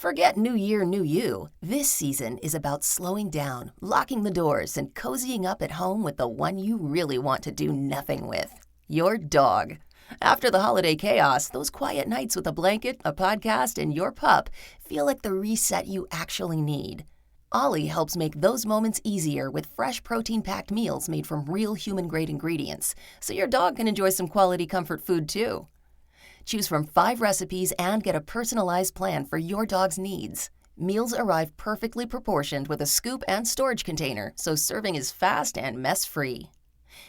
Forget New Year, New You. This season is about slowing down, locking the doors, and cozying up at home with the one you really want to do nothing with. Your dog. After the holiday chaos, those quiet nights with a blanket, a podcast, and your pup feel like the reset you actually need. Ollie helps make those moments easier with fresh protein-packed meals made from real human-grade ingredients, so your dog can enjoy some quality comfort food too. Choose from 5 recipes and get a personalized plan for your dog's needs. Meals arrive perfectly proportioned with a scoop and storage container, so serving is fast and mess-free.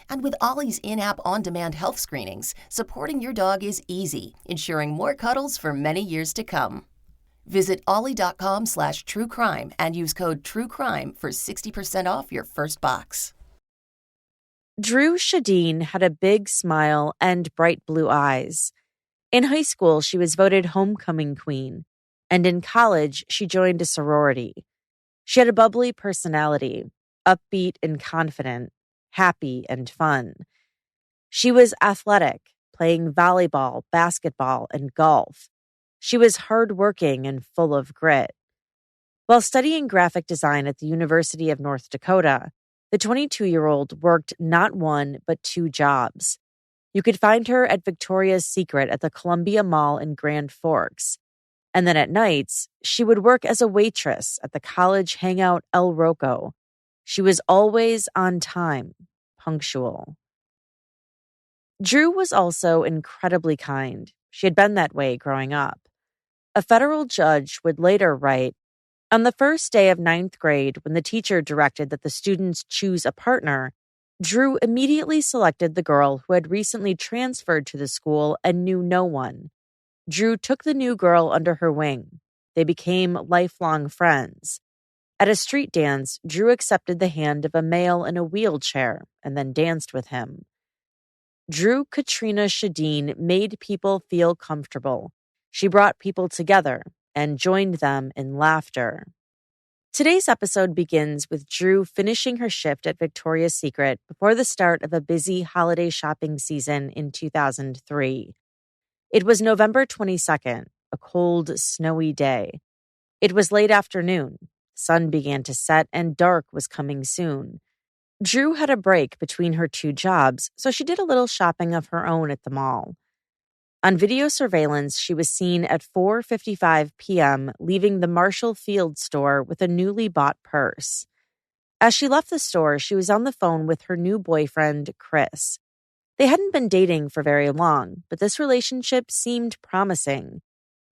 And with Ollie's in-app on-demand health screenings, supporting your dog is easy, ensuring more cuddles for many years to come. Visit ollie.com/truecrime and use code TRUECRIME for 60% off your first box. Dru Sjodin had a big smile and bright blue eyes. In high school, she was voted homecoming queen, and in college, she joined a sorority. She had a bubbly personality, upbeat and confident, happy and fun. She was athletic, playing volleyball, basketball, and golf. She was hardworking and full of grit. While studying graphic design at the University of North Dakota, the 22-year-old worked not one but 2 jobs. You could find her at Victoria's Secret at the Columbia Mall in Grand Forks. And then at nights, she would work as a waitress at the college hangout El Rocco. She was always on time, punctual. Dru was also incredibly kind. She had been that way growing up. A federal judge would later write, "On the first day of 9th grade, when the teacher directed that the students choose a partner, Dru immediately selected the girl who had recently transferred to the school and knew no one. Dru took the new girl under her wing. They became lifelong friends. At a street dance, Dru accepted the hand of a male in a wheelchair and then danced with him. Dru Katrina Sjodin made people feel comfortable. She brought people together and joined them in laughter." Today's episode begins with Dru finishing her shift at Victoria's Secret before the start of a busy holiday shopping season in 2003. It was November 22nd, a cold, snowy day. It was late afternoon. The sun began to set and dark was coming soon. Dru had a break between her 2 jobs, so she did a little shopping of her own at the mall. On video surveillance, she was seen at 4:55 p.m. leaving the Marshall Field store with a newly bought purse. As she left the store, she was on the phone with her new boyfriend, Chris. They hadn't been dating for very long, but this relationship seemed promising.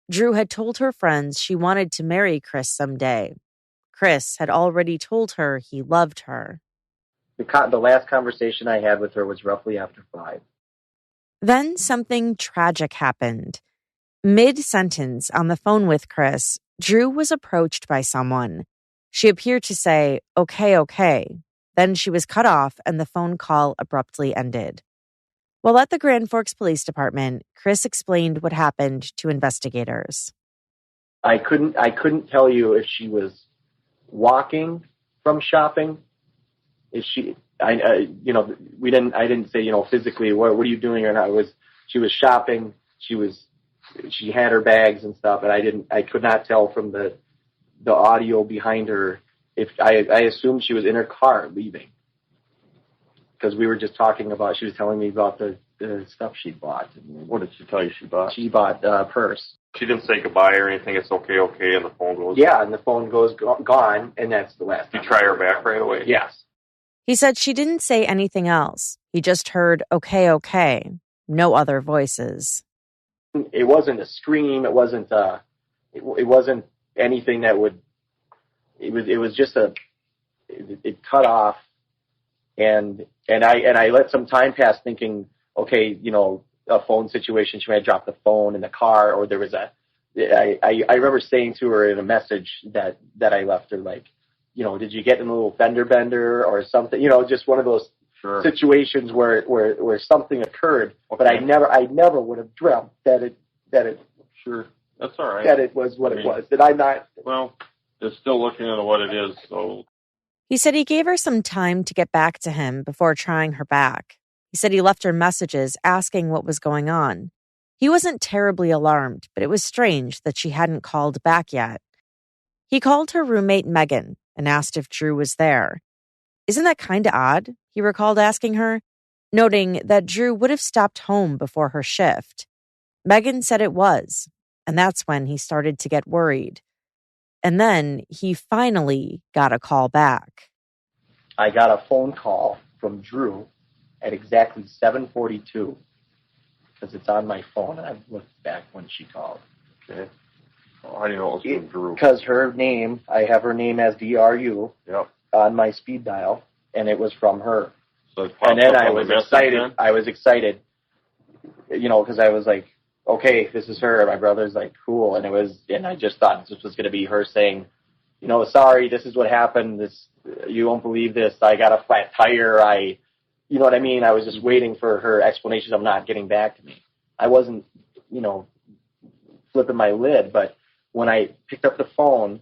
Dru had told her friends she wanted to marry Chris someday. Chris had already told her he loved her. The last conversation I had with her was roughly after 5. Then something tragic happened. Mid-sentence on the phone with Chris, Dru was approached by someone. She appeared to say, okay. Then she was cut off and the phone call abruptly ended. While at the Grand Forks Police Department, Chris explained what happened to investigators. I couldn't tell you if she was walking from shopping. If she, I didn't say, physically, what are you doing or not. She was shopping. She had her bags and stuff, and I could not tell from the audio behind her if I assumed she was in her car leaving. Because we were just talking about, she was telling me about the stuff she bought. What did she tell you she bought? She bought a purse. She didn't say goodbye or anything. It's okay, and the phone goes. Yeah, and the phone goes gone, and that's the last. You try her back right away? Yes. He said she didn't say anything else. He just heard, okay. No other voices. It wasn't a scream. It wasn't anything that would, it was just it cut off. And I let some time pass thinking, okay, a phone situation. She might have dropped the phone in the car, or there was I remember saying to her in a message that I left her, like, did you get in a little fender bender or something? Just one of those situations where something occurred. Okay. But I never would have dreamt that it. Sure, that's all right. That it was what it was. That I'm not. Well, it's still looking into what it is. So. He said he gave her some time to get back to him before trying her back. He said he left her messages asking what was going on. He wasn't terribly alarmed, but it was strange that she hadn't called back yet. He called her roommate Megan and asked if Dru was there. Isn't that kind of odd? He recalled asking her, noting that Dru would have stopped home before her shift. Megan said it was, and that's when he started to get worried. And then he finally got a call back. I got a phone call from Dru at exactly 7:42 because it's on my phone, and I've looked back when she called. Okay. Well, how do you know it was from Dru? Because her name, I have her name as DRU on my speed dial, and it was from her. So it and then up I on was the excited. then? I was excited, because I was like, okay, this is her. My brother's like, cool. And I just thought this was going to be her saying, sorry, this is what happened. You won't believe this. I got a flat tire. You know what I mean? I was just waiting for her explanation of not getting back to me. I wasn't, flipping my lid, but when I picked up the phone,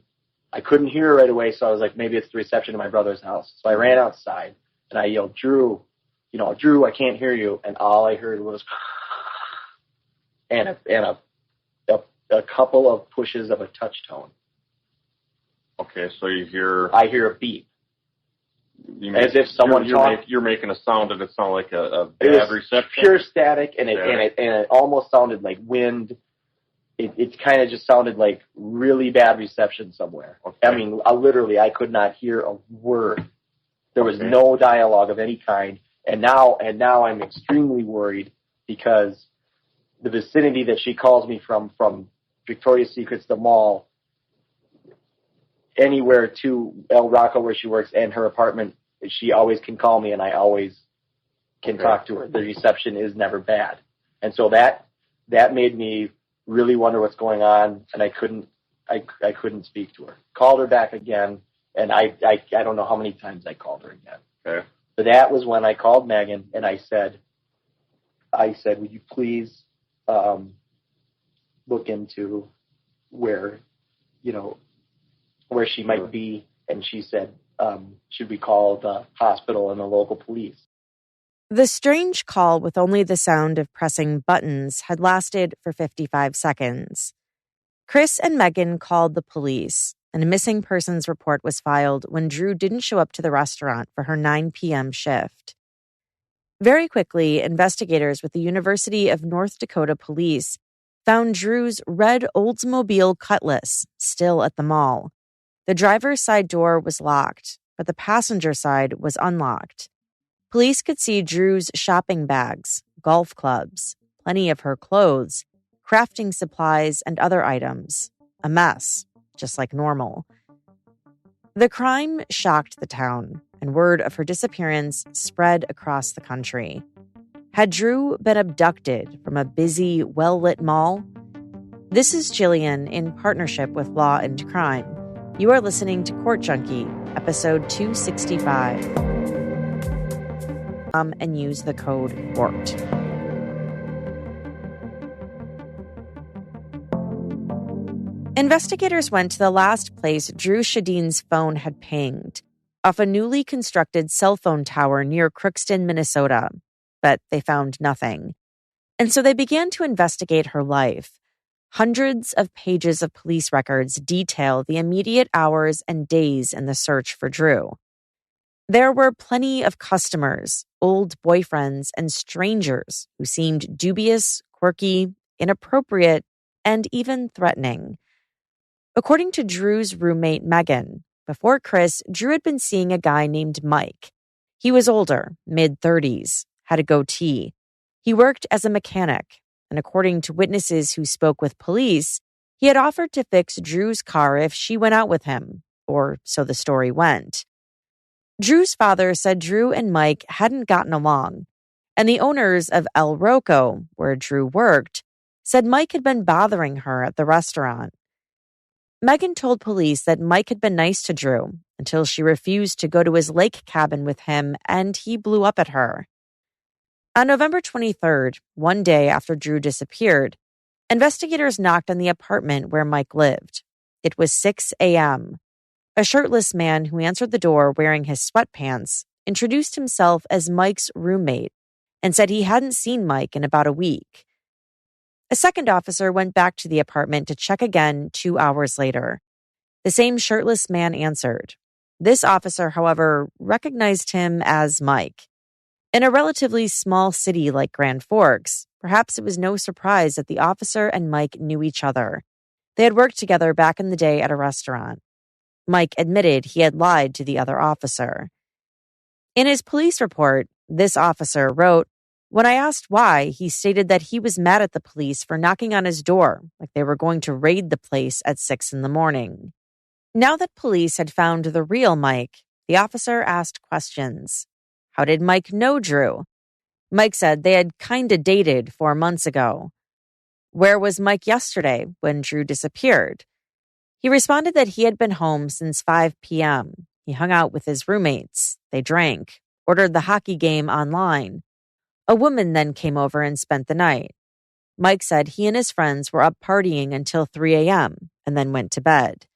I couldn't hear her right away. So I was like, maybe it's the reception of my brother's house. So I ran outside and I yelled, Dru, Dru, I can't hear you. And all I heard was, and a couple of pushes of a touch tone. Okay, so I hear a beep. As if someone you're making a sound and it sounded like a bad reception. Pure static, and it almost sounded like wind. It kind of just sounded like really bad reception somewhere. Okay. I mean, literally, I could not hear a word. There was no dialogue of any kind, and now I'm extremely worried because the vicinity that she calls me from Victoria's Secrets, the mall, anywhere to El Rocco where she works and her apartment, she always can call me and I always can talk to her. The reception is never bad. And so that made me really wonder what's going on, and I couldn't speak to her. Called her back again, and I don't know how many times I called her again. Okay. But that was when I called Megan and I said, would you please look into where she might be? And she said, should we call the hospital and the local police? The strange call with only the sound of pressing buttons had lasted for 55 seconds. Chris and Megan called the police, and a missing persons report was filed when Dru didn't show up to the restaurant for her 9 p.m. shift. Very quickly, investigators with the University of North Dakota Police found Dru's red Oldsmobile Cutlass still at the mall. The driver's side door was locked, but the passenger side was unlocked. Police could see Dru's shopping bags, golf clubs, plenty of her clothes, crafting supplies, and other items. A mess, just like normal. The crime shocked the town, and word of her disappearance spread across the country. Had Dru been abducted from a busy, well-lit mall? This is Jillian in partnership with Law and Crime. You are listening to Court Junkie, episode 265. And use the code WART. Investigators went to the last place Dru Sjodin's phone had pinged, off a newly constructed cell phone tower near Crookston, Minnesota, but they found nothing. And so they began to investigate her life. Hundreds of pages of police records detail the immediate hours and days in the search for Dru. There were plenty of customers, old boyfriends, and strangers who seemed dubious, quirky, inappropriate, and even threatening. According to Dru's roommate, Megan, before Chris, Dru had been seeing a guy named Mike. He was older, mid-30s, had a goatee. He worked as a mechanic, and according to witnesses who spoke with police, he had offered to fix Dru's car if she went out with him, or so the story went. Dru's father said Dru and Mike hadn't gotten along, and the owners of El Rocco, where Dru worked, said Mike had been bothering her at the restaurant. Megan told police that Mike had been nice to Dru until she refused to go to his lake cabin with him, and he blew up at her. On November 23rd, one day after Dru disappeared, investigators knocked on the apartment where Mike lived. It was 6 a.m. A shirtless man who answered the door wearing his sweatpants introduced himself as Mike's roommate and said he hadn't seen Mike in about a week. A second officer went back to the apartment to check again 2 hours later. The same shirtless man answered. This officer, however, recognized him as Mike. In a relatively small city like Grand Forks, perhaps it was no surprise that the officer and Mike knew each other. They had worked together back in the day at a restaurant. Mike admitted he had lied to the other officer. In his police report, this officer wrote, "When I asked why, he stated that he was mad at the police for knocking on his door, like they were going to raid the place at 6 a.m. Now that police had found the real Mike, the officer asked questions. How did Mike know Dru? Mike said they had kinda dated 4 months ago. Where was Mike yesterday when Dru disappeared? He responded that he had been home since 5 p.m. He hung out with his roommates. They drank, ordered the hockey game online. A woman then came over and spent the night. Mike said he and his friends were up partying until 3 a.m. and then went to bed.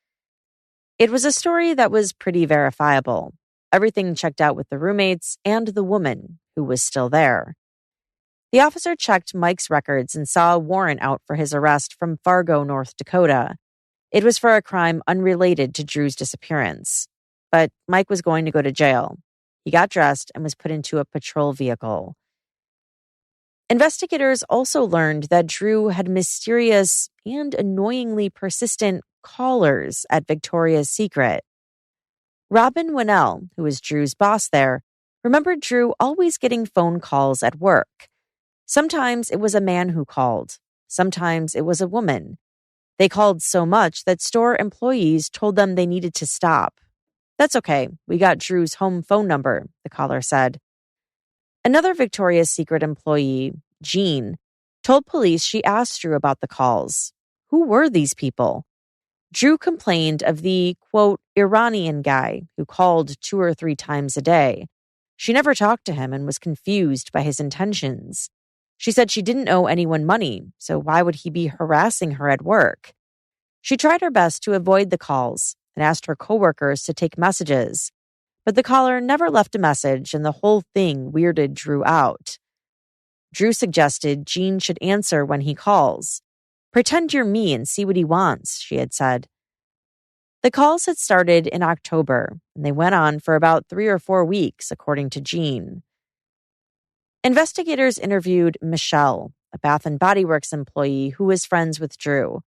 It was a story that was pretty verifiable. Everything checked out with the roommates and the woman, who was still there. The officer checked Mike's records and saw a warrant out for his arrest from Fargo, North Dakota. It was for a crime unrelated to Dru's disappearance. But Mike was going to go to jail. He got dressed and was put into a patrol vehicle. Investigators also learned that Dru had mysterious and annoyingly persistent callers at Victoria's Secret. Robin Winnell, who was Dru's boss there, remembered Dru always getting phone calls at work. Sometimes it was a man who called. Sometimes it was a woman. They called so much that store employees told them they needed to stop. "That's okay. We got Dru's home phone number," the caller said. Another Victoria's Secret employee, Jean, told police she asked Dru about the calls. Who were these people? Dru complained of the, quote, Iranian guy who called 2 or 3 times a day. She never talked to him and was confused by his intentions. She said she didn't owe anyone money, so why would he be harassing her at work? She tried her best to avoid the calls and asked her coworkers to take messages, but the caller never left a message and the whole thing weirded Dru out. Dru suggested Jean should answer when he calls. "Pretend you're me and see what he wants," she had said. The calls had started in October, and they went on for about 3 or 4 weeks, according to Jean. Investigators interviewed Michelle, a Bath & Body Works employee who was friends with Dru.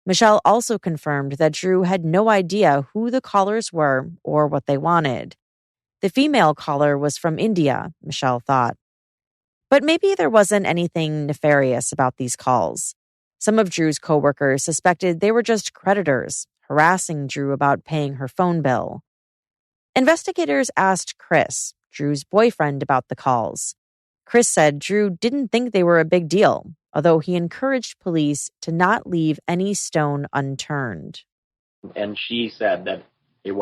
Michelle also confirmed that Dru had no idea who the callers were or what they wanted. The female caller was from India, Michelle thought. But maybe there wasn't anything nefarious about these calls. Some of Dru's coworkers suspected they were just creditors, harassing Dru about paying her phone bill. Investigators asked Chris, Dru's boyfriend, about the calls. Chris said Dru didn't think they were a big deal, although he encouraged police to not leave any stone unturned. And she said that it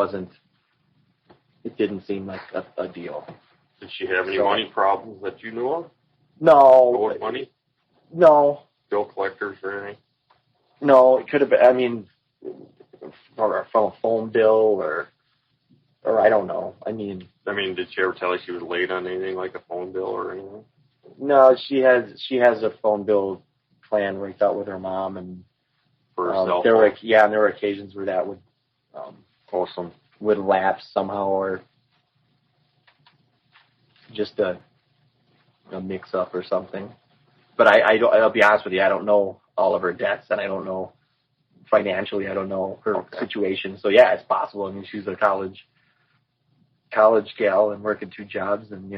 didn't seem like a deal. Did she have any money problems that you knew of? No. Owed money? No. Bill collectors or anything? No, it could have been, I mean, from a phone bill or I don't know. I mean, did she ever tell you she was late on anything like a phone bill or anything? No, she has a phone bill plan worked out with her mom, and for herself. there were occasions where that would lapse somehow, or just a mix up or something. But I'll be honest with you, I don't know all of her debts, and I don't know financially, I don't know her situation. So yeah, it's possible. I mean, she's a college gal and working 2 jobs, and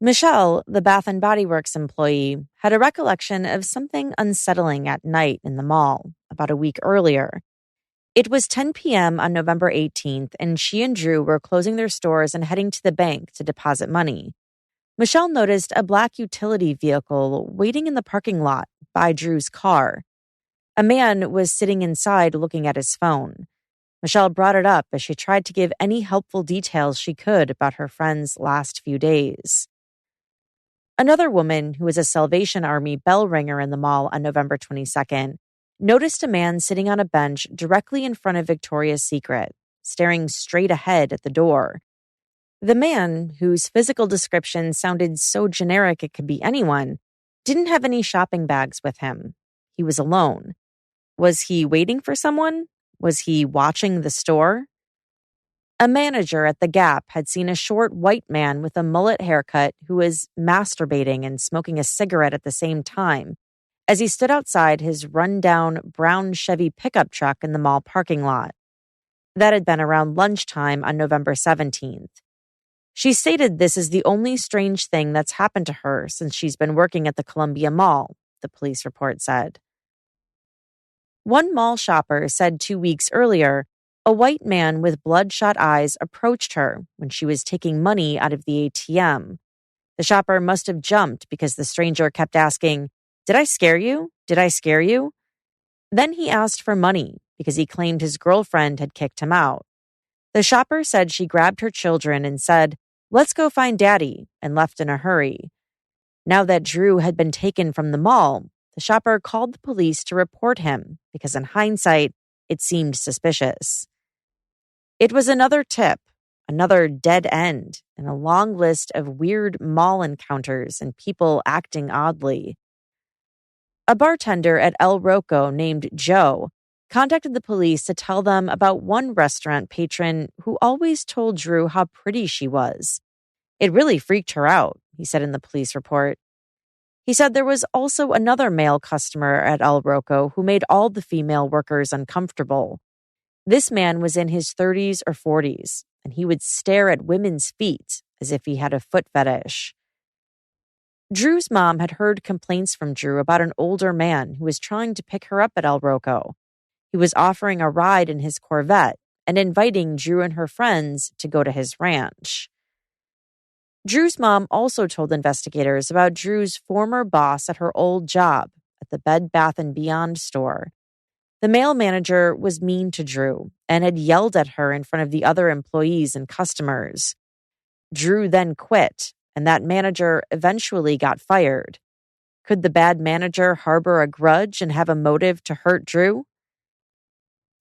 Michelle, the Bath & Body Works employee, had a recollection of something unsettling at night in the mall about a week earlier. It was 10 p.m. on November 18th, and she and Dru were closing their stores and heading to the bank to deposit money. Michelle noticed a black utility vehicle waiting in the parking lot by Dru's car. A man was sitting inside looking at his phone. Michelle brought it up as she tried to give any helpful details she could about her friend's last few days. Another woman, who was a Salvation Army bell ringer in the mall on November 22nd, noticed a man sitting on a bench directly in front of Victoria's Secret, staring straight ahead at the door. The man, whose physical description sounded so generic it could be anyone, didn't have any shopping bags with him. He was alone. Was he waiting for someone? Was he watching the store? A manager at the Gap had seen a short white man with a mullet haircut who was masturbating and smoking a cigarette at the same time as he stood outside his run-down brown Chevy pickup truck in the mall parking lot. That had been around lunchtime on November 17th. She stated this is the only strange thing that's happened to her since she's been working at the Columbia Mall, the police report said. One mall shopper said 2 weeks earlier, a white man with bloodshot eyes approached her when she was taking money out of the ATM. The shopper must have jumped because the stranger kept asking, "Did I scare you? Did I scare you?" Then he asked for money because he claimed his girlfriend had kicked him out. The shopper said she grabbed her children and said, "Let's go find Daddy," and left in a hurry. Now that Dru had been taken from the mall, the shopper called the police to report him because in hindsight, it seemed suspicious. It was another tip, another dead end, and a long list of weird mall encounters and people acting oddly. A bartender at El Rocco named Joe contacted the police to tell them about one restaurant patron who always told Dru how pretty she was. It really freaked her out, he said in the police report. He said there was also another male customer at El Rocco who made all the female workers uncomfortable. This man was in his 30s or 40s, and he would stare at women's feet as if he had a foot fetish. Dru's mom had heard complaints from Dru about an older man who was trying to pick her up at El Rocco. He was offering a ride in his Corvette and inviting Dru and her friends to go to his ranch. Dru's mom also told investigators about Dru's former boss at her old job at the Bed Bath & Beyond store. The male manager was mean to Dru and had yelled at her in front of the other employees and customers. Dru then quit, and that manager eventually got fired. Could the bad manager harbor a grudge and have a motive to hurt Dru?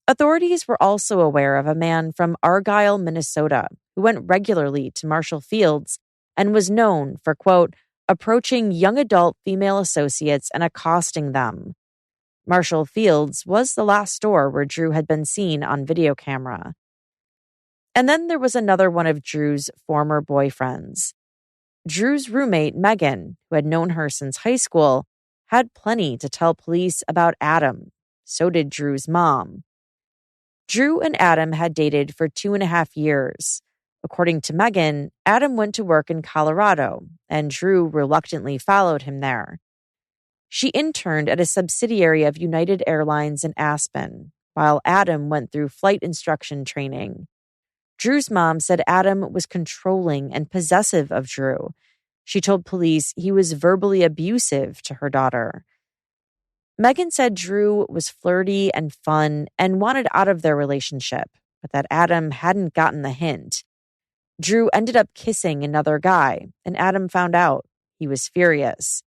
Authorities were also aware of a man from Argyle, Minnesota, who went regularly to Marshall Field's and was known for, quote, approaching young adult female associates and accosting them. Marshall Field's was the last store where Dru had been seen on video camera. And then there was another one of Dru's former boyfriends. Dru's roommate, Megan, who had known her since high school, had plenty to tell police about Adam. So did Dru's mom. Dru and Adam had dated for 2.5 years. According to Megan, Adam went to work in Colorado, and Dru reluctantly followed him there. She interned at a subsidiary of United Airlines in Aspen, while Adam went through flight instruction training. Dru's mom said Adam was controlling and possessive of Dru. She told police he was verbally abusive to her daughter. Megan said Dru was flirty and fun and wanted out of their relationship, but that Adam hadn't gotten the hint. Dru ended up kissing another guy, and Adam found out. He was furious.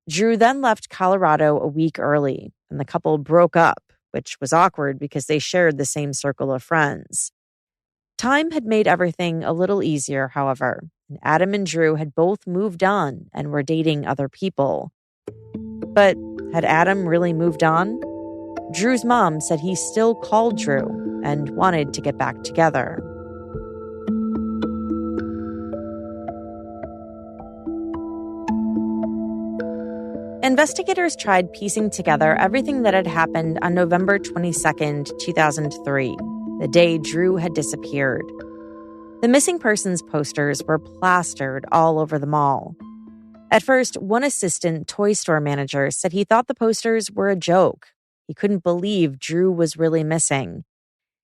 Dru then left Colorado a week early, and the couple broke up, which was awkward because they shared the same circle of friends. Time had made everything a little easier, however, and Adam and Dru had both moved on and were dating other people. But had Adam really moved on? Dru's mom said he still called Dru and wanted to get back together. Investigators tried piecing together everything that had happened on November 22nd, 2003, the day Dru had disappeared. The missing persons posters were plastered all over the mall. At first, one assistant toy store manager said he thought the posters were a joke. He couldn't believe Dru was really missing.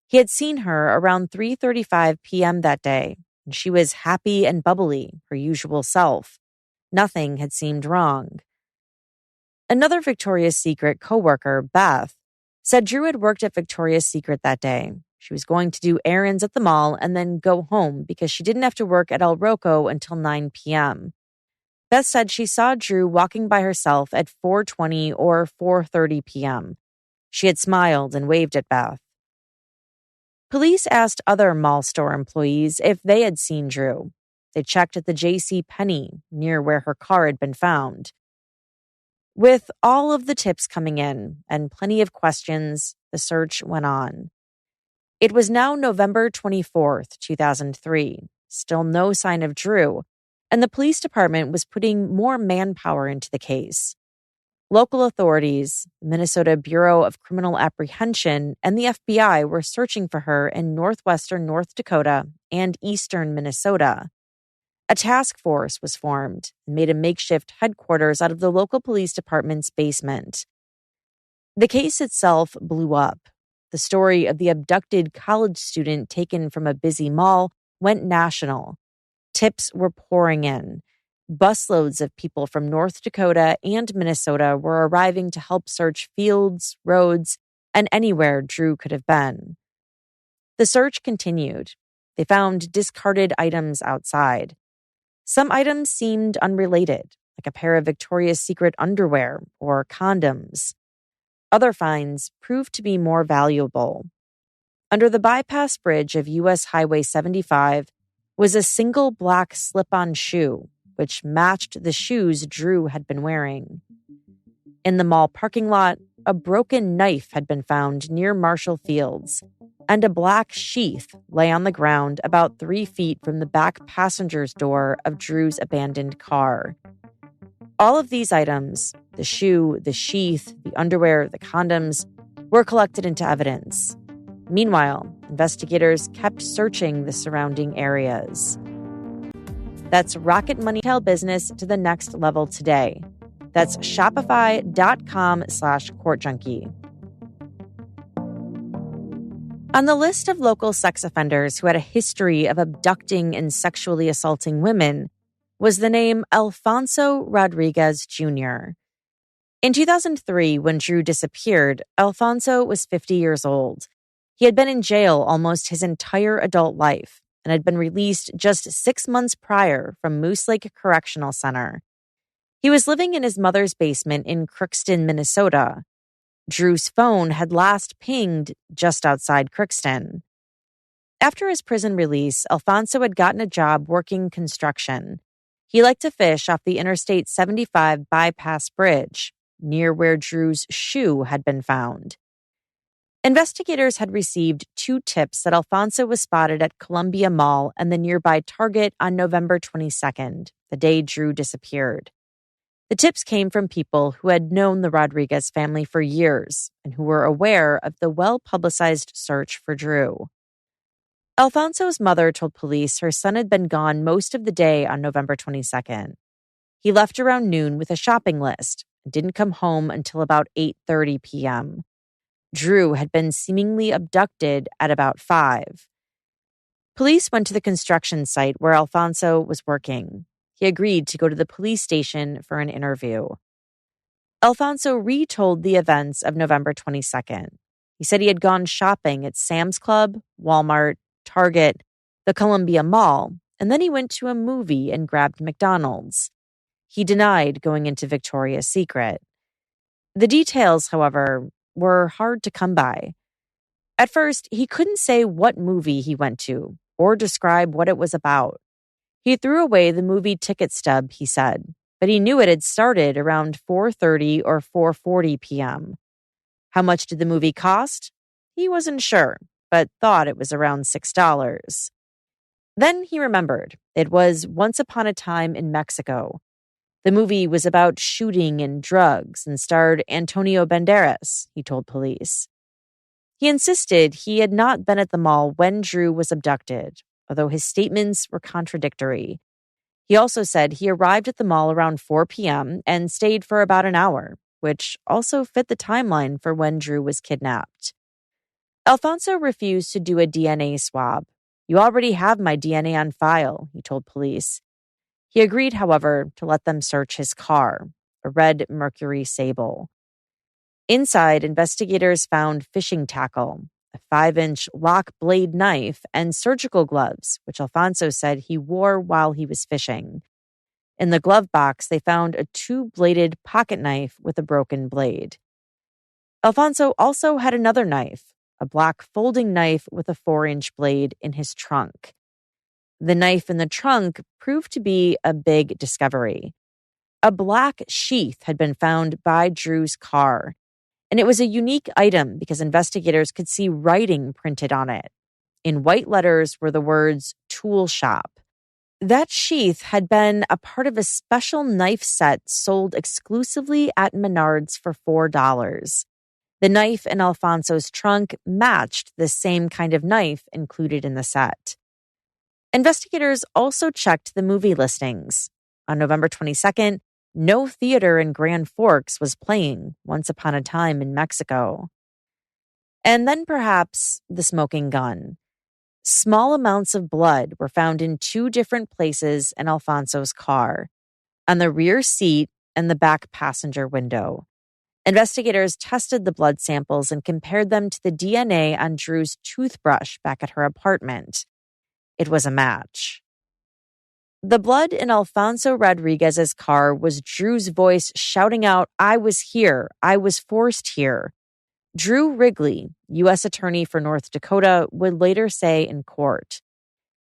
He had seen her around 3:35 p.m. that day, and she was happy and bubbly, her usual self. Nothing had seemed wrong. Another Victoria's Secret coworker, Beth, said Dru had worked at Victoria's Secret that day. She was going to do errands at the mall and then go home because she didn't have to work at El Rocco until 9 p.m. Beth said she saw Dru walking by herself at 4:20 or 4:30 p.m. She had smiled and waved at Beth. Police asked other mall store employees if they had seen Dru. They checked at the J.C. Penney near where her car had been found. With all of the tips coming in and plenty of questions, the search went on. It was now November 24th, 2003. Still no sign of Dru, and the police department was putting more manpower into the case. Local authorities, the Minnesota Bureau of Criminal Apprehension, and the FBI were searching for her in northwestern North Dakota and eastern Minnesota. A task force was formed and made a makeshift headquarters out of the local police department's basement. The case itself blew up. The story of the abducted college student taken from a busy mall went national. Tips were pouring in. Busloads of people from North Dakota and Minnesota were arriving to help search fields, roads, and anywhere Dru could have been. The search continued. They found discarded items outside. Some items seemed unrelated, like a pair of Victoria's Secret underwear or condoms. Other finds proved to be more valuable. Under the bypass bridge of U.S. Highway 75 was a single black slip-on shoe, which matched the shoes Dru had been wearing. In the mall parking lot, a broken knife had been found near Marshall Fields, and a black sheath lay on the ground about 3 feet from the back passenger's door of Dru's abandoned car. All of these items, the shoe, the sheath, the underwear, the condoms, were collected into evidence. Meanwhile, investigators kept searching the surrounding areas. That's Rocket Money Retail Business to the next level today. That's shopify.com/courtjunkie. On the list of local sex offenders who had a history of abducting and sexually assaulting women was the name Alfonso Rodriguez Jr. In 2003, when Dru disappeared, Alfonso was 50 years old. He had been in jail almost his entire adult life and had been released just 6 months prior from Moose Lake Correctional Center. He was living in his mother's basement in Crookston, Minnesota. Dru's phone had last pinged just outside Crookston. After his prison release, Alfonso had gotten a job working construction. He liked to fish off the Interstate 75 bypass bridge, near where Dru's shoe had been found. Investigators had received 2 tips that Alfonso was spotted at Columbia Mall and the nearby Target on November 22nd, the day Dru disappeared. The tips came from people who had known the Rodriguez family for years and who were aware of the well-publicized search for Dru. Alfonso's mother told police her son had been gone most of the day on November 22nd. He left around noon with a shopping list and didn't come home until about 8:30 p.m. Dru had been seemingly abducted at about 5. Police went to the construction site where Alfonso was working. He agreed to go to the police station for an interview. Alfonso retold the events of November 22nd. He said he had gone shopping at Sam's Club, Walmart, Target, the Columbia Mall, and then he went to a movie and grabbed McDonald's. He denied going into Victoria's Secret. The details, however, were hard to come by. At first, he couldn't say what movie he went to or describe what it was about. He threw away the movie ticket stub, he said, but he knew it had started around 4:30 or 4:40 p.m. How much did the movie cost? He wasn't sure, but thought it was around $6. Then he remembered. It was Once Upon a Time in Mexico. The movie was about shooting and drugs and starred Antonio Banderas, he told police. He insisted he had not been at the mall when Dru was abducted, although his statements were contradictory. He also said he arrived at the mall around 4 p.m. and stayed for about an hour, which also fit the timeline for when Dru was kidnapped. Alfonso refused to do a DNA swab. "You already have my DNA on file," he told police. He agreed, however, to let them search his car, a red Mercury Sable. Inside, investigators found fishing tackle, a 5-inch lock blade knife, and surgical gloves, which Alfonso said he wore while he was fishing. In the glove box, they found a 2-bladed pocket knife with a broken blade. Alfonso also had another knife, a black folding knife with a 4-inch blade, in his trunk. The knife in the trunk proved to be a big discovery. A black sheath had been found by Dru's car. And it was a unique item because investigators could see writing printed on it. In white letters were the words "tool shop." That sheath had been a part of a special knife set sold exclusively at Menards for $4. The knife in Alfonso's trunk matched the same kind of knife included in the set. Investigators also checked the movie listings. On November 22nd, no theater in Grand Forks was playing Once Upon a Time in Mexico. And then perhaps the smoking gun. Small amounts of blood were found in 2 different places in Alfonso's car, on the rear seat and the back passenger window. Investigators tested the blood samples and compared them to the DNA on Dru's toothbrush back at her apartment. It was a match. The blood in Alfonso Rodriguez's car was Dru's voice shouting out, "I was here. I was forced here." Dru Wrigley, U.S. Attorney for North Dakota, would later say in court,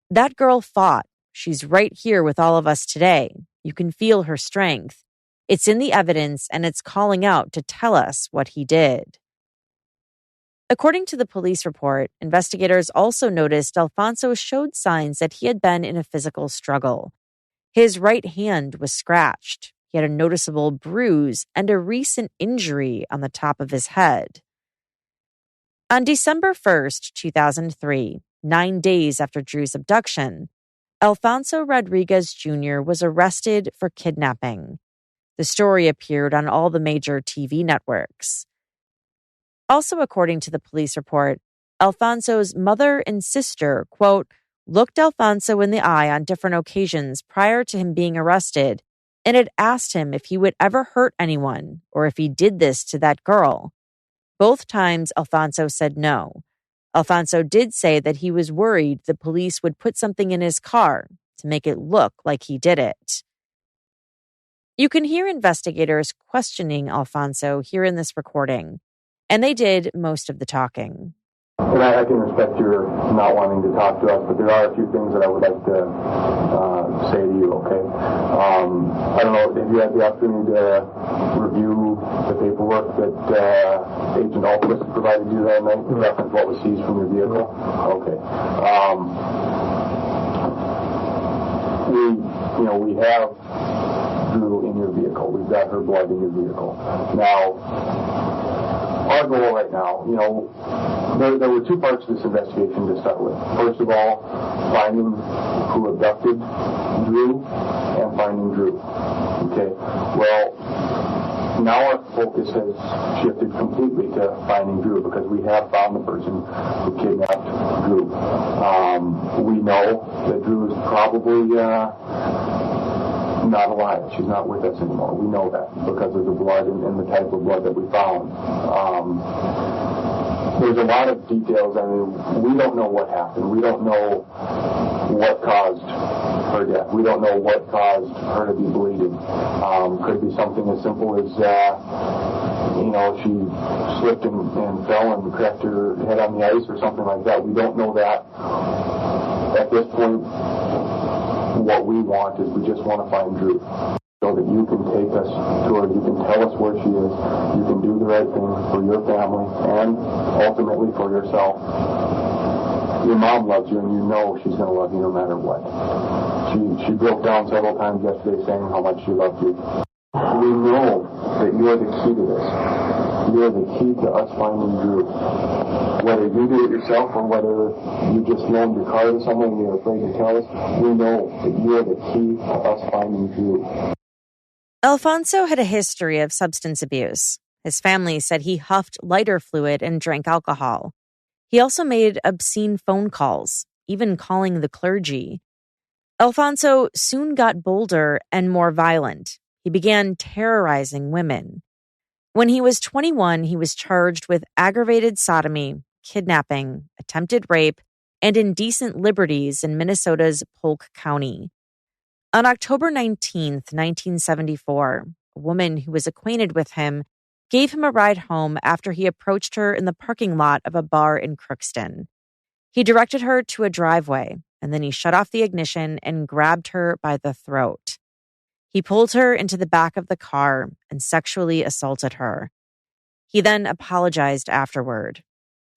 "That girl fought. She's right here with all of us today. You can feel her strength. It's in the evidence and it's calling out to tell us what he did." According to the police report, investigators also noticed Alfonso showed signs that he had been in a physical struggle. His right hand was scratched. He had a noticeable bruise and a recent injury on the top of his head. On December 1st, 2003, 9 days after Dru's abduction, Alfonso Rodriguez Jr. was arrested for kidnapping. The story appeared on all the major TV networks. Also, according to the police report, Alfonso's mother and sister, quote, looked Alfonso in the eye on different occasions prior to him being arrested and had asked him if he would ever hurt anyone or if he did this to that girl. Both times, Alfonso said no. Alfonso did say that he was worried the police would put something in his car to make it look like he did it. You can hear investigators questioning Alfonso here in this recording, and they did most of the talking. And I can respect your not wanting to talk to us, but there are a few things that I would like to say to you, okay? I don't know, have you had the opportunity to review the paperwork that Agent Alquist provided you that night in reference to what was seized from your vehicle? Okay. We have Dru in your vehicle. We've got her blood in your vehicle. Now, our goal right now, there were 2 parts to this investigation to start with. First of all, finding who abducted Dru and finding Dru. Okay. Well, now our focus has shifted completely to finding Dru because we have found the person who kidnapped Dru. We know that Dru is probably not alive. She's not with us anymore. We know that because of the blood and the type of blood that we found. There's a lot of details. I mean, we don't know what happened. We don't know what caused her death. We don't know what caused her to be bleeding. Could be something as simple as, she slipped and fell and cracked her head on the ice or something like that. We don't know that. At this point, what we want is we just want to find Dru so that you can take us to her, you can tell us where she is, you can do the right thing for your family and ultimately for yourself. Your mom loves you and you know she's going to love you no matter what. She broke down several times yesterday saying how much she loved you. We know that you're the key to this. You're the key to us finding Dru. Whether you do it yourself or whether you just loaned your car to someone and you're afraid to tell us, we know that you're the key to us finding Dru. Alfonso had a history of substance abuse. His family said he huffed lighter fluid and drank alcohol. He also made obscene phone calls, even calling the clergy. Alfonso soon got bolder and more violent. He began terrorizing women. When he was 21, he was charged with aggravated sodomy, kidnapping, attempted rape, and indecent liberties in Minnesota's Polk County. On October 19th, 1974, a woman who was acquainted with him gave him a ride home after he approached her in the parking lot of a bar in Crookston. He directed her to a driveway, and then he shut off the ignition and grabbed her by the throat. He pulled her into the back of the car and sexually assaulted her. He then apologized afterward.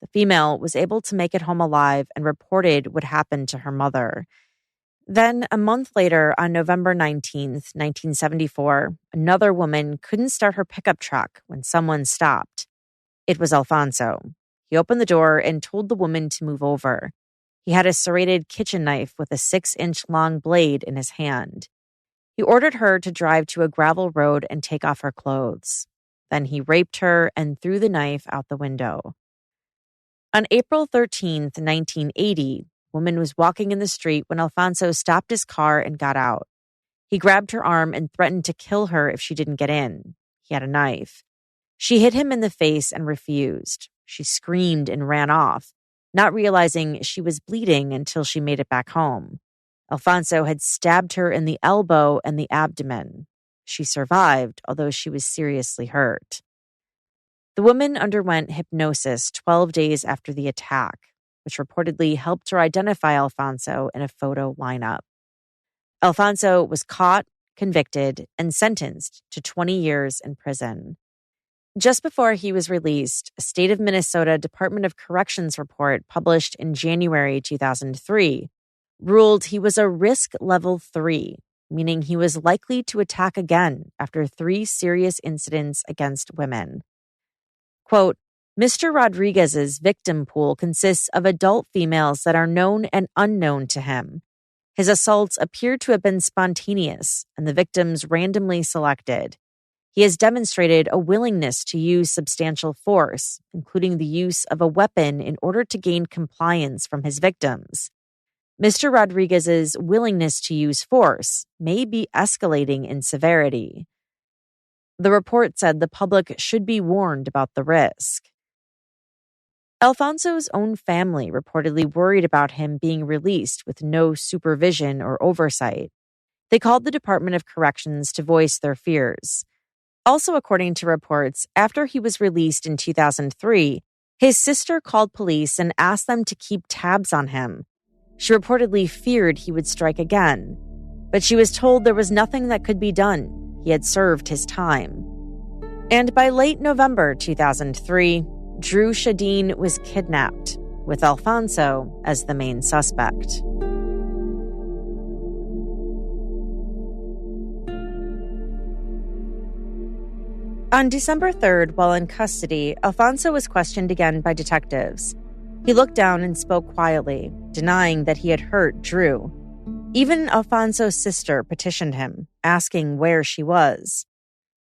The female was able to make it home alive and reported what happened to her mother. Then, a month later, on November 19th, 1974, another woman couldn't start her pickup truck when someone stopped. It was Alfonso. He opened the door and told the woman to move over. He had a serrated kitchen knife with a 6-inch long blade in his hand. He ordered her to drive to a gravel road and take off her clothes. Then he raped her and threw the knife out the window. On April 13th, 1980, a woman was walking in the street when Alfonso stopped his car and got out. He grabbed her arm and threatened to kill her if she didn't get in. He had a knife. She hit him in the face and refused. She screamed and ran off, not realizing she was bleeding until she made it back home. Alfonso had stabbed her in the elbow and the abdomen. She survived, although she was seriously hurt. The woman underwent hypnosis 12 days after the attack, which reportedly helped her identify Alfonso in a photo lineup. Alfonso was caught, convicted, and sentenced to 20 years in prison. Just before he was released, a state of Minnesota Department of Corrections report published in January 2003 ruled he was a risk level 3, meaning he was likely to attack again after 3 serious incidents against women. Quote, Mr. Rodriguez's victim pool consists of adult females that are known and unknown to him. His assaults appear to have been spontaneous and the victims randomly selected. He has demonstrated a willingness to use substantial force, including the use of a weapon in order to gain compliance from his victims. Mr. Rodriguez's willingness to use force may be escalating in severity. The report said the public should be warned about the risk. Alfonso's own family reportedly worried about him being released with no supervision or oversight. They called the Department of Corrections to voice their fears. Also, according to reports, after he was released in 2003, his sister called police and asked them to keep tabs on him. She reportedly feared he would strike again, but she was told there was nothing that could be done. He had served his time. And by late November 2003, Dru Sjodin was kidnapped, with Alfonso as the main suspect. On December 3rd, while in custody, Alfonso was questioned again by detectives. He looked down and spoke quietly, denying that he had hurt Dru. Even Alfonso's sister petitioned him, asking where she was.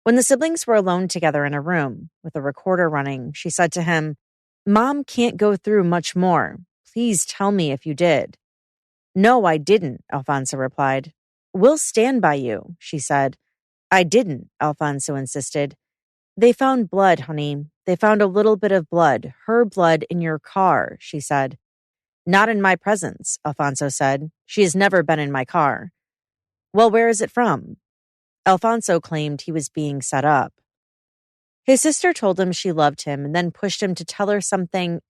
When the siblings were alone together in a room, with a recorder running, she said to him, "Mom can't go through much more. Please tell me if you did." "No, I didn't," Alfonso replied. "We'll stand by you," she said. "I didn't," Alfonso insisted. "They found blood, honey. They found a little bit of blood, her blood in your car," she said. "Not in my presence," Alfonso said. "She has never been in my car." "Well, where is it from?" Alfonso claimed he was being set up. His sister told him she loved him and then pushed him to tell her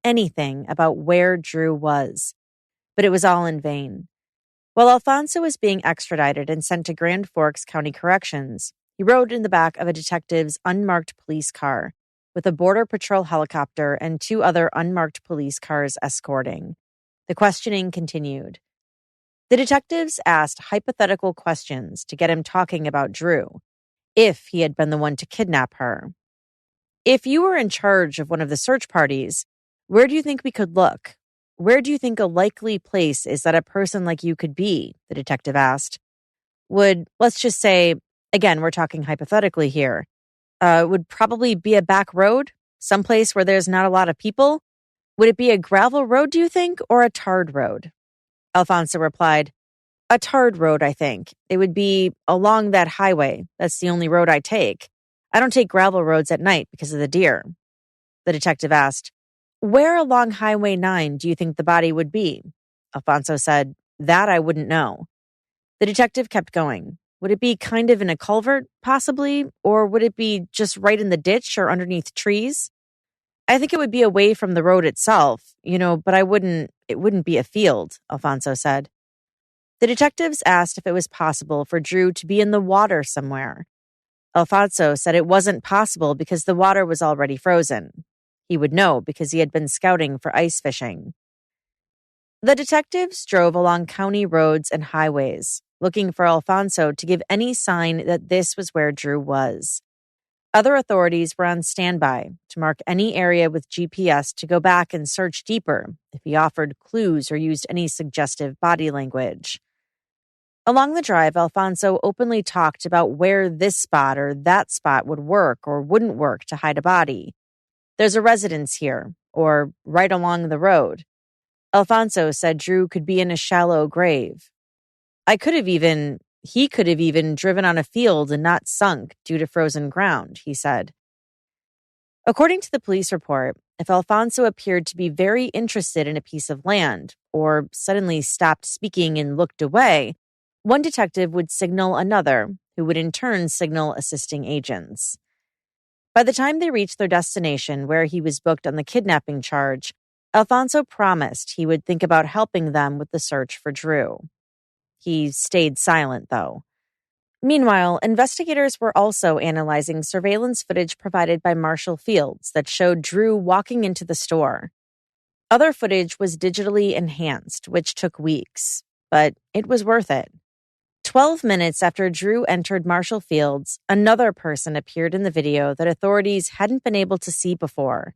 anything about where Dru was. But it was all in vain. While Alfonso was being extradited and sent to Grand Forks County Corrections, he rode in the back of a detective's unmarked police car, with a Border Patrol helicopter and 2 other unmarked police cars escorting. The questioning continued. The detectives asked hypothetical questions to get him talking about Dru, if he had been the one to kidnap her. "If you were in charge of one of the search parties, where do you think we could look? Where do you think a likely place is that a person like you could be?" the detective asked. Let's just say, again, we're talking hypothetically here, would probably be a back road, someplace where there's not a lot of people. Would it be a gravel road, do you think, or a tarred road? Alfonso replied, "A tarred road, I think. It would be along that highway. That's the only road I take. I don't take gravel roads at night because of the deer." The detective asked, "Where along Highway 9 do you think the body would be?" Alfonso said, "That I wouldn't know." The detective kept going. "Would it be kind of in a culvert, possibly? Or would it be just right in the ditch or underneath trees?" "I think it would be away from the road itself, but it wouldn't be a field," Alfonso said. The detectives asked if it was possible for Dru to be in the water somewhere. Alfonso said it wasn't possible because the water was already frozen. He would know because he had been scouting for ice fishing. The detectives drove along county roads and highways, looking for Alfonso to give any sign that this was where Dru was. Other authorities were on standby to mark any area with GPS to go back and search deeper if he offered clues or used any suggestive body language. Along the drive, Alfonso openly talked about where this spot or that spot would work or wouldn't work to hide a body. There's a residence here, or right along the road. Alfonso said Dru could be in a shallow grave. He could have even driven on a field and not sunk due to frozen ground, he said. According to the police report, if Alfonso appeared to be very interested in a piece of land or suddenly stopped speaking and looked away, one detective would signal another, who would in turn signal assisting agents. By the time they reached their destination, where he was booked on the kidnapping charge, Alfonso promised he would think about helping them with the search for Dru. He stayed silent, though. Meanwhile, investigators were also analyzing surveillance footage provided by Marshall Fields that showed Dru walking into the store. Other footage was digitally enhanced, which took weeks, but it was worth it. 12 minutes after Dru entered Marshall Fields, another person appeared in the video that authorities hadn't been able to see before.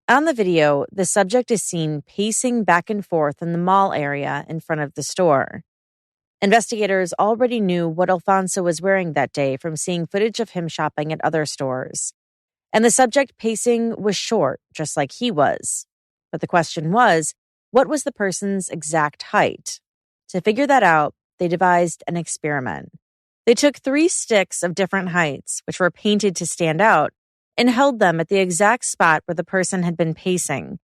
On the video, the subject is seen pacing back and forth in the mall area in front of the store. Investigators already knew what Alfonso was wearing that day from seeing footage of him shopping at other stores. And the subject pacing was short, just like he was. But the question was, what was the person's exact height? To figure that out, they devised an experiment. They took 3 sticks of different heights, which were painted to stand out, and held them at the exact spot where the person had been pacing.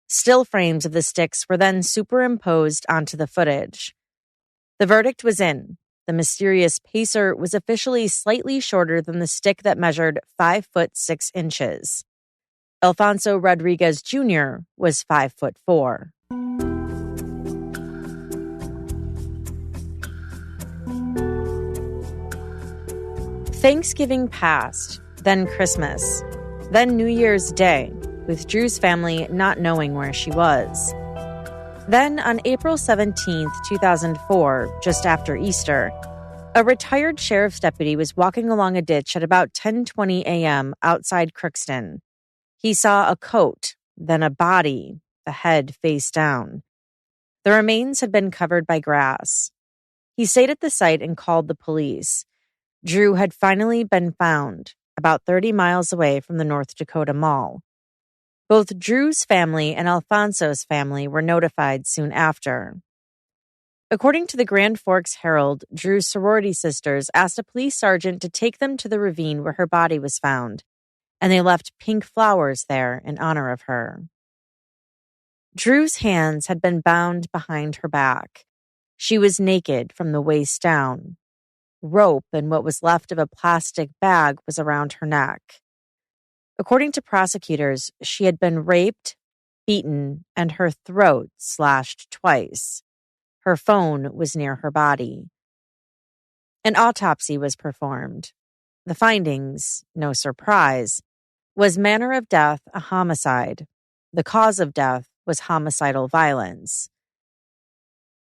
Still frames of the sticks were then superimposed onto the footage. The verdict was in. The mysterious pacer was officially slightly shorter than the stick that measured 5 foot 6 inches. Alfonso Rodriguez Jr. was 5'4". Thanksgiving passed, then Christmas, then New Year's Day, with Dru's family not knowing where she was. Then, on April 17, 2004, just after Easter, a retired sheriff's deputy was walking along a ditch at about 10:20 a.m. outside Crookston. He saw a coat, then a body, the head face down. The remains had been covered by grass. He stayed at the site and called the police. Dru had finally been found, about 30 miles away from the North Dakota Mall. Both Dru's family and Alfonso's family were notified soon after. According to the Grand Forks Herald, Dru's sorority sisters asked a police sergeant to take them to the ravine where her body was found, and they left pink flowers there in honor of her. Dru's hands had been bound behind her back. She was naked from the waist down. Rope and what was left of a plastic bag was around her neck. According to prosecutors, she had been raped, beaten, and her throat slashed twice. Her phone was near her body. An autopsy was performed. The findings, no surprise, was manner of death a homicide. The cause of death was homicidal violence.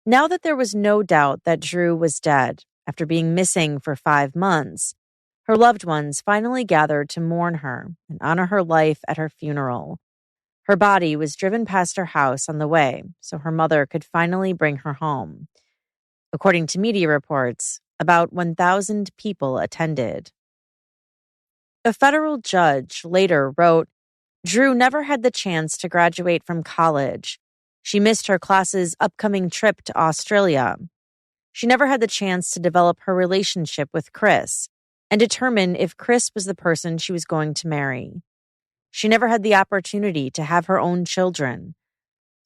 Now that there was no doubt that Dru was dead, after being missing for 5 months, her loved ones finally gathered to mourn her and honor her life at her funeral. Her body was driven past her house on the way, so her mother could finally bring her home. According to media reports, about 1,000 people attended. A federal judge later wrote, Dru never had the chance to graduate from college. She missed her class's upcoming trip to Australia. She never had the chance to develop her relationship with Chris and determine if Chris was the person she was going to marry. She never had the opportunity to have her own children.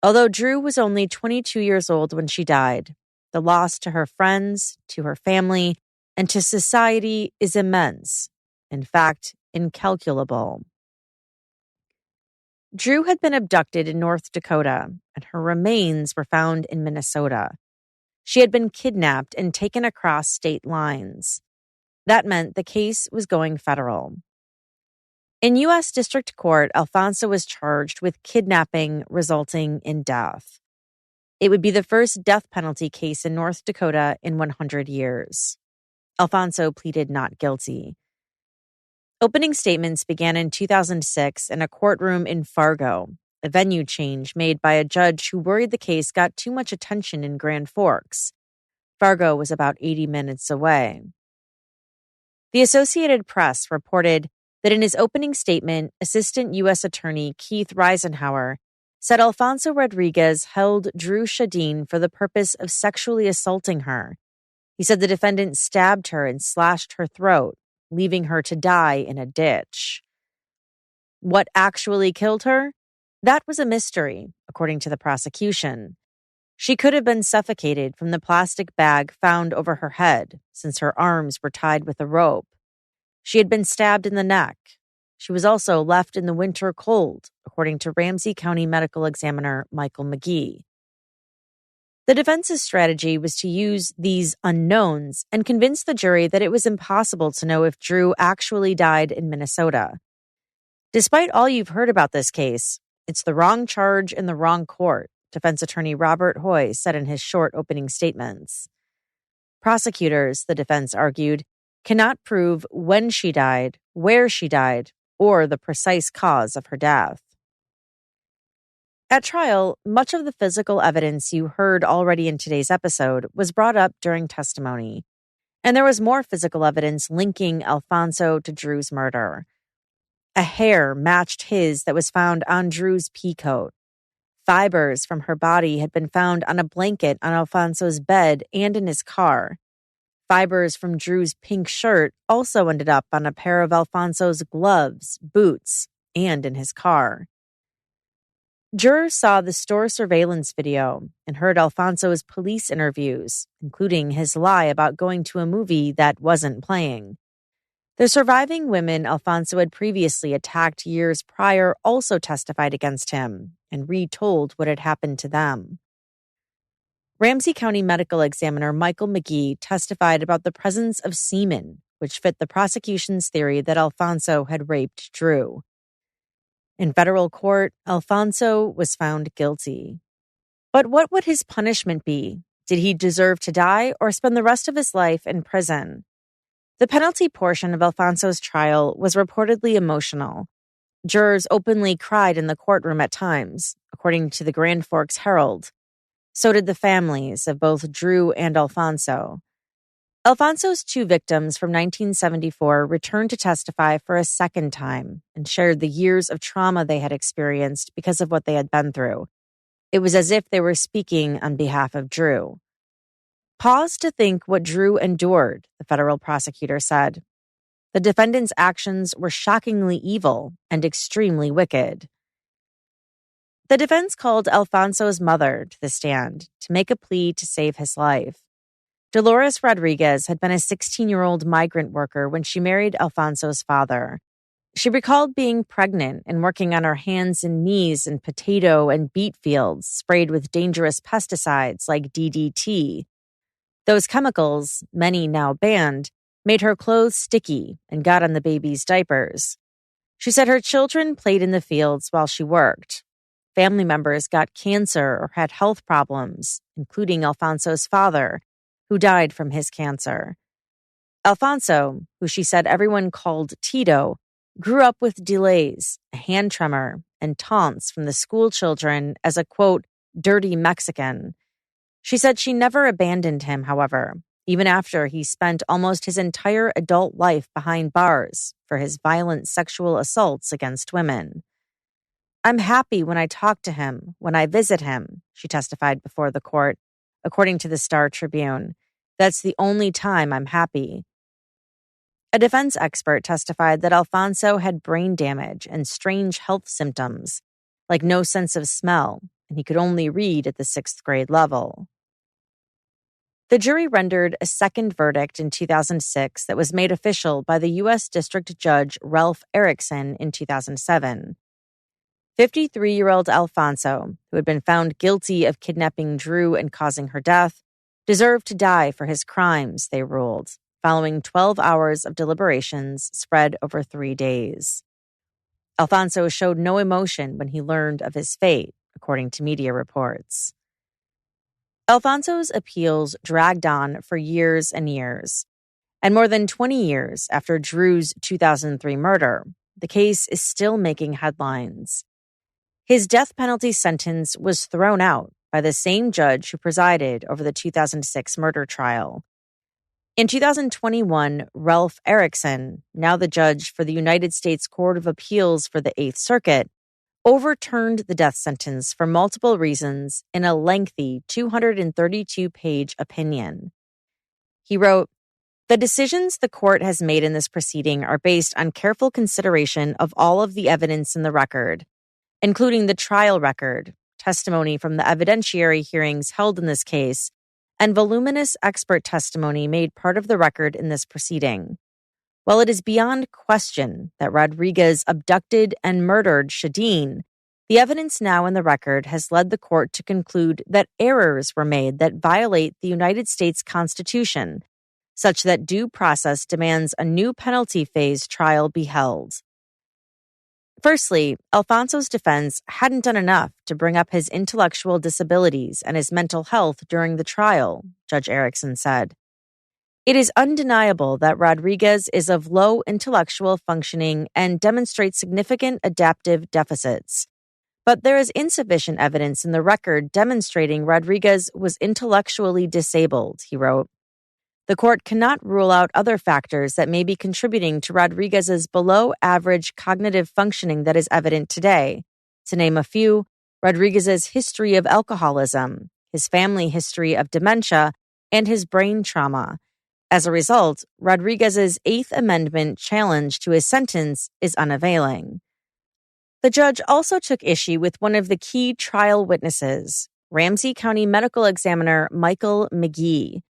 Although Dru was only 22 years old when she died, the loss to her friends, to her family, and to society is immense. In fact, incalculable. Dru had been abducted in North Dakota, and her remains were found in Minnesota. She had been kidnapped and taken across state lines. That meant the case was going federal. In U.S. District Court, Alfonso was charged with kidnapping resulting in death. It would be the first death penalty case in North Dakota in 100 years. Alfonso pleaded not guilty. Opening statements began in 2006 in a courtroom in Fargo, a venue change made by a judge who worried the case got too much attention in Grand Forks. Fargo was about 80 minutes away. The Associated Press reported that in his opening statement, Assistant U.S. Attorney Keith Reisenhower said Alfonso Rodriguez held Dru Sjodin for the purpose of sexually assaulting her. He said the defendant stabbed her and slashed her throat, leaving her to die in a ditch. What actually killed her? That was a mystery, according to the prosecution. She could have been suffocated from the plastic bag found over her head, since her arms were tied with a rope. She had been stabbed in the neck. She was also left in the winter cold, according to Ramsey County Medical Examiner Michael McGee. The defense's strategy was to use these unknowns and convince the jury that it was impossible to know if Dru actually died in Minnesota. Despite all you've heard about this case, it's the wrong charge in the wrong court, defense attorney Robert Hoy said in his short opening statements. Prosecutors, the defense argued, cannot prove when she died, where she died, or the precise cause of her death. At trial, much of the physical evidence you heard already in today's episode was brought up during testimony, and there was more physical evidence linking Alfonso to Dru's murder. A hair matched his that was found on Dru's pea coat. Fibers from her body had been found on a blanket on Alfonso's bed and in his car. Fibers from Dru's pink shirt also ended up on a pair of Alfonso's gloves, boots, and in his car. Jurors saw the store surveillance video and heard Alfonso's police interviews, including his lie about going to a movie that wasn't playing. The surviving women Alfonso had previously attacked years prior also testified against him and retold what had happened to them. Ramsey County Medical Examiner Michael McGee testified about the presence of semen, which fit the prosecution's theory that Alfonso had raped Dru. In federal court, Alfonso was found guilty. But what would his punishment be? Did he deserve to die or spend the rest of his life in prison? The penalty portion of Alfonso's trial was reportedly emotional. Jurors openly cried in the courtroom at times, according to the Grand Forks Herald. So did the families of both Dru and Alfonso. Alfonso's two victims from 1974 returned to testify for a second time and shared the years of trauma they had experienced because of what they had been through. It was as if they were speaking on behalf of Dru. Pause to think what Dru endured, the federal prosecutor said. The defendant's actions were shockingly evil and extremely wicked. The defense called Alfonso's mother to the stand to make a plea to save his life. Dolores Rodriguez had been a 16-year-old migrant worker when she married Alfonso's father. She recalled being pregnant and working on her hands and knees in potato and beet fields sprayed with dangerous pesticides like DDT. Those chemicals, many now banned, made her clothes sticky and got on the baby's diapers. She said her children played in the fields while she worked. Family members got cancer or had health problems, including Alfonso's father, who died from his cancer. Alfonso, who she said everyone called Tito, grew up with delays, a hand tremor, and taunts from the school children as a, quote, dirty Mexican. She said she never abandoned him, however, even after he spent almost his entire adult life behind bars for his violent sexual assaults against women. I'm happy when I talk to him, when I visit him, she testified before the court, according to the Star Tribune. That's the only time I'm happy. A defense expert testified that Alfonso had brain damage and strange health symptoms, like no sense of smell, and he could only read at the 6th grade level. The jury rendered a second verdict in 2006 that was made official by the U.S. District Judge Ralph Erickson in 2007. 53-year-old Alfonso, who had been found guilty of kidnapping Dru and causing her death, deserved to die for his crimes, they ruled, following 12 hours of deliberations spread over 3 days. Alfonso showed no emotion when he learned of his fate, according to media reports. Alfonso's appeals dragged on for years and years. And more than 20 years after Dru's 2003 murder, the case is still making headlines. His death penalty sentence was thrown out by the same judge who presided over the 2006 murder trial. In 2021, Ralph Erickson, now the judge for the United States Court of Appeals for the Eighth Circuit, overturned the death sentence for multiple reasons in a lengthy 232-page opinion. He wrote, "The decisions the court has made in this proceeding are based on careful consideration of all of the evidence in the record, including the trial record, testimony from the evidentiary hearings held in this case, and voluminous expert testimony made part of the record in this proceeding. While it is beyond question that Rodriguez abducted and murdered Sjodin, the evidence now in the record has led the court to conclude that errors were made that violate the United States Constitution, such that due process demands a new penalty phase trial be held." Firstly, Alfonso's defense hadn't done enough to bring up his intellectual disabilities and his mental health during the trial, Judge Erickson said. "It is undeniable that Rodriguez is of low intellectual functioning and demonstrates significant adaptive deficits. But there is insufficient evidence in the record demonstrating Rodriguez was intellectually disabled," he wrote. "The court cannot rule out other factors that may be contributing to Rodriguez's below-average cognitive functioning that is evident today. To name a few, Rodriguez's history of alcoholism, his family history of dementia, and his brain trauma. As a result, Rodriguez's Eighth Amendment challenge to his sentence is unavailing." The judge also took issue with one of the key trial witnesses, Ramsey County Medical Examiner Michael McGee.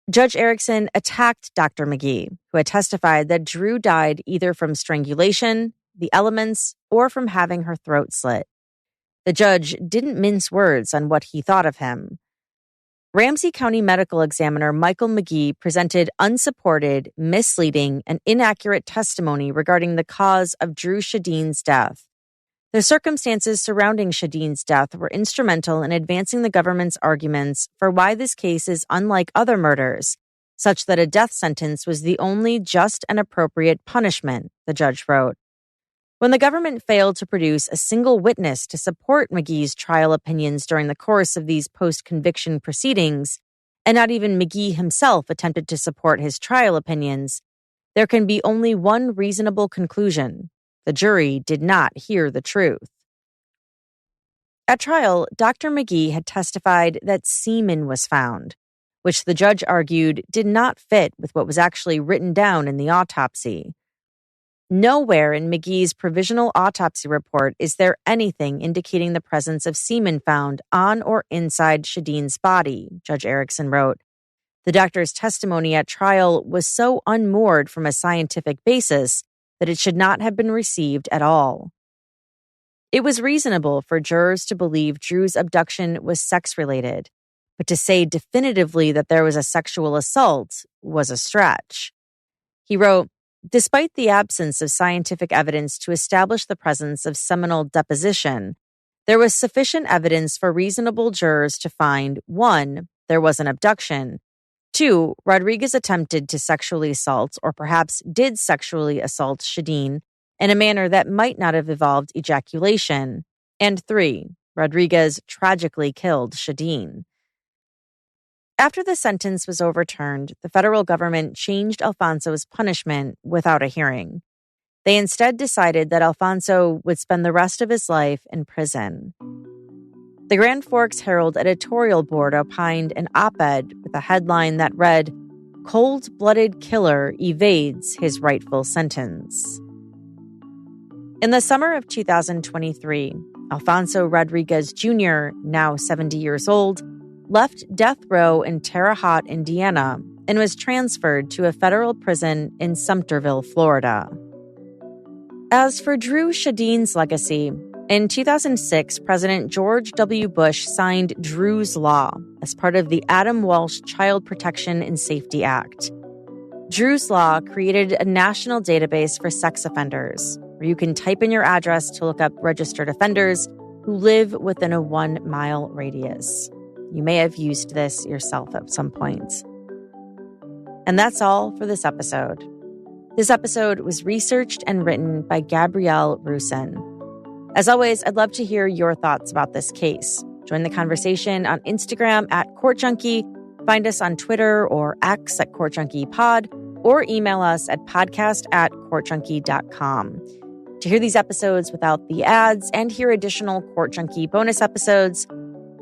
Judge Erickson attacked Dr. McGee, who had testified that Dru died either from strangulation, the elements, or from having her throat slit. The judge didn't mince words on what he thought of him. Ramsey County Medical Examiner Michael McGee presented unsupported, misleading, and inaccurate testimony regarding the cause of Dru Sjodin's death. The circumstances surrounding Sjodin's death were instrumental in advancing the government's arguments for why this case is unlike other murders, such that a death sentence was the only just and appropriate punishment, the judge wrote. When the government failed to produce a single witness to support McGee's trial opinions during the course of these post-conviction proceedings, and not even McGee himself attempted to support his trial opinions, there can be only one reasonable conclusion. The jury did not hear the truth. At trial, Dr. McGee had testified that semen was found, which the judge argued did not fit with what was actually written down in the autopsy. Nowhere in McGee's provisional autopsy report is there anything indicating the presence of semen found on or inside Sjodin's body, Judge Erickson wrote. The doctor's testimony at trial was so unmoored from a scientific basis that it should not have been received at all. It was reasonable for jurors to believe Dru's abduction was sex-related, but to say definitively that there was a sexual assault was a stretch. He wrote, "Despite the absence of scientific evidence to establish the presence of seminal deposition, there was sufficient evidence for reasonable jurors to find, 1, there was an abduction, 2, Rodriguez attempted to sexually assault or perhaps did sexually assault Sjodin in a manner that might not have involved ejaculation, and 3, Rodriguez tragically killed Sjodin." After the sentence was overturned, the federal government changed Alfonso's punishment without a hearing. They instead decided that Alfonso would spend the rest of his life in prison. The Grand Forks Herald editorial board opined an op-ed with a headline that read, "Cold-blooded killer evades his rightful sentence." In the summer of 2023, Alfonso Rodriguez Jr., now 70 years old, left death row in Terre Haute, Indiana, and was transferred to a federal prison in Sumterville, Florida. As for Dru Sjodin's legacy, in 2006, President George W. Bush signed Dru's Law as part of the Adam Walsh Child Protection and Safety Act. Drew's Law created a national database for sex offenders where you can type in your address to look up registered offenders who live within a 1-mile radius. You may have used this yourself at some point. And that's all for this episode. This episode was researched and written by Gabrielle Russon. As always, I'd love to hear your thoughts about this case. Join the conversation on Instagram at CourtJunkie, find us on Twitter or X at CourtJunkiePod, or email us at podcast@courtjunkie.com. To hear these episodes without the ads and hear additional Court Junkie bonus episodes,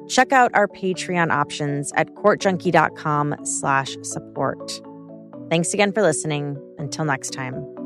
check out our Patreon options at courtjunkie.com/support. Thanks again for listening. Until next time.